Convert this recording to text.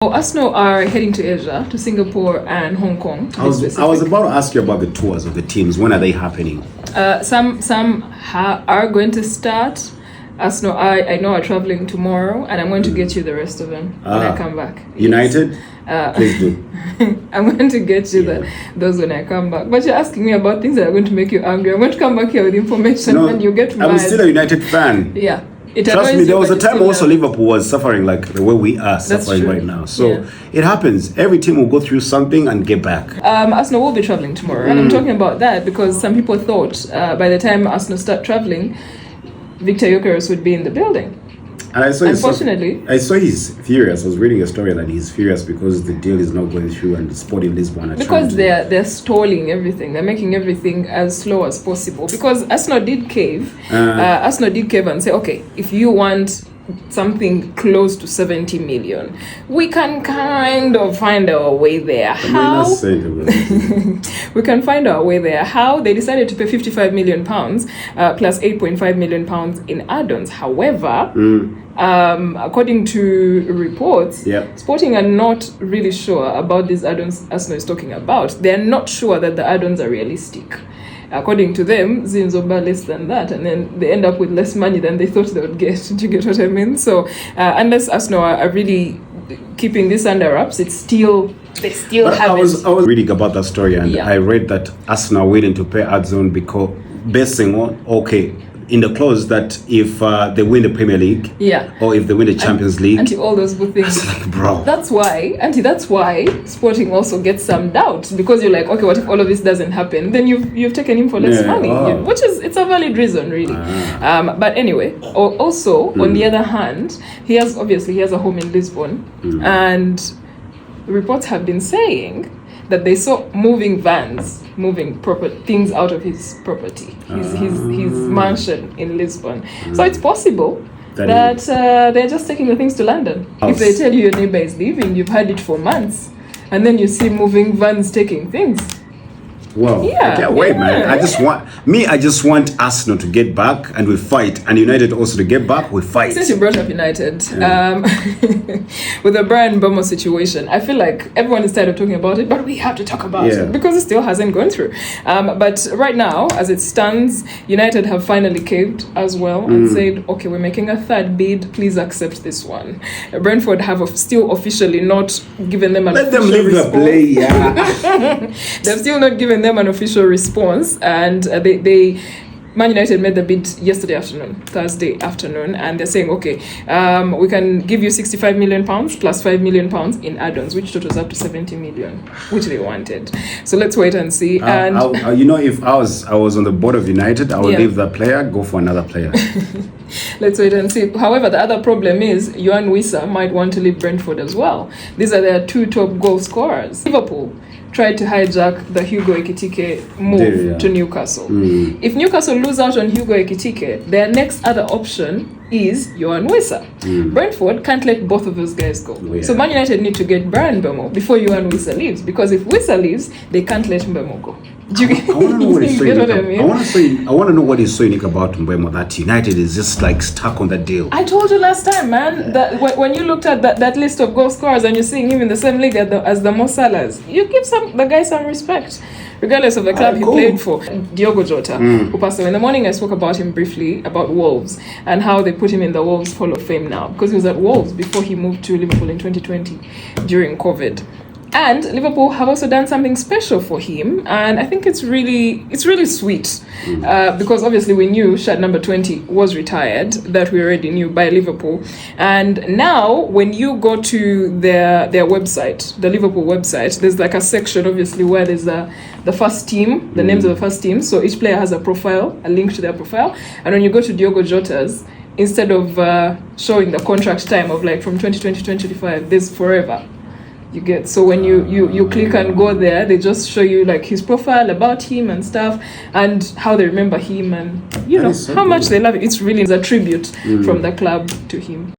Arsenal are heading to Asia, to Singapore and Hong Kong. I was about to ask you about the tours of the teams. When are they happening? Some are going to start. Arsenal, I know, are traveling tomorrow, and I'm going to get you the rest of them when I come back. United? Please do. I'm going to get you those when I come back. But you're asking me about things that are going to make you angry. I'm going to come back here with information and you get mad. I'm still a United fan. Yeah. Trust me, there was a time also Liverpool was suffering like the way we are suffering right now. So it happens. Every team will go through something and get back. Arsenal will be traveling tomorrow. And I'm talking about that because some people thought by the time Arsenal start traveling, Victor Gyökeres would be in the building. And unfortunately, I saw he's furious. I was reading a story that he's furious because the deal is not going through and Sporting Lisbon are because they're stalling everything. They're making everything as slow as possible. Because Arsenal did cave. Arsenal did cave and say, okay, if you want something close to 70 million, we can kind of find our way there. How? We can find our way there. How? They decided to pay 55 million pounds plus 8.5 million pounds in add-ons. However, according to reports, Sporting are not really sure about these add-ons Arsenal is talking about. They're not sure that the add-ons are realistic. According to them, Zinzoba less than that, and then they end up with less money than they thought they would get. Do you get what I mean? So unless Arsenal are really keeping this under wraps, they still have I was reading about that story, and I read that Arsenal are willing to pay add-on because basing on in the clause that if they win the Premier League, or if they win the Champions League, all those good things. Like, bro. That's why Sporting also gets some doubt, because you're like, okay, what if all of this doesn't happen? Then you've taken him for less money, which is it's a valid reason, really. But anyway, also on the other hand, he has a home in Lisbon, and reports have been saying that they saw moving things out of his property, his mansion in Lisbon. So it's possible that they're just taking the things to London. If they tell you your neighbor is leaving, you've had it for months, and then you see moving vans taking things. Well, I can't wait, man. I just want Arsenal to get back and we fight, and United also to get back, we fight. Since you brought up United, with the Brian Mbeumo situation, I feel like everyone is tired of talking about it, but we have to talk about it because it still hasn't gone through. But right now, as it stands, United have finally caved as well and said, okay, we're making a third bid, please accept this one. Brentford have still officially not given them an official response. Let them leave the play, They've still not given them an official response, and Man United made the bid Thursday afternoon, and they're saying, okay, we can give you 65 million pounds plus 5 million pounds in add-ons, which totals up to 70 million, which they wanted. So let's wait and see. And if I was on the board of United, I would leave that player, go for another player. Let's wait and see. However, the other problem is Yohan Wissa might want to leave Brentford as well. These are their two top goal scorers. Liverpool tried to hijack the Hugo Ekitike move to Newcastle. If Newcastle lose out on Hugo Ekitike, their next other option is Yohan Wissa. Brentford can't let both of those guys go. So Man United need to get Brian Mbeumo before Yohan Wissa leaves, because if Wissa leaves, they can't let Mbeumo go. I want to know what is so unique. I want to know what is so unique about Mbeumo that United is just like stuck on that deal. I told you last time, man, that when you looked at that list of goal scorers and you're seeing him in the same league as the Mo Salahs, you give the guy some respect, regardless of the club he played for. Diogo Jota, who passed away. In the morning, I spoke about him briefly, about Wolves, and how they put him in the Wolves Hall of Fame now, because he was at Wolves before he moved to Liverpool in 2020 during COVID. And Liverpool have also done something special for him, and I think it's really sweet, because obviously we knew shirt number 20 was retired, that we already knew, by Liverpool. And now when you go to their website, the Liverpool website, there's like a section obviously where there's the first team, the names of the first team. So each player has a profile, a link to their profile, and when you go to Diogo Jota's, instead of showing the contract time of like from 2020 to 2025, there's forever. You get, so when you click and go there, they just show you like his profile, about him and stuff, and how they remember him, and how much they love it. It's really a tribute from the club to him.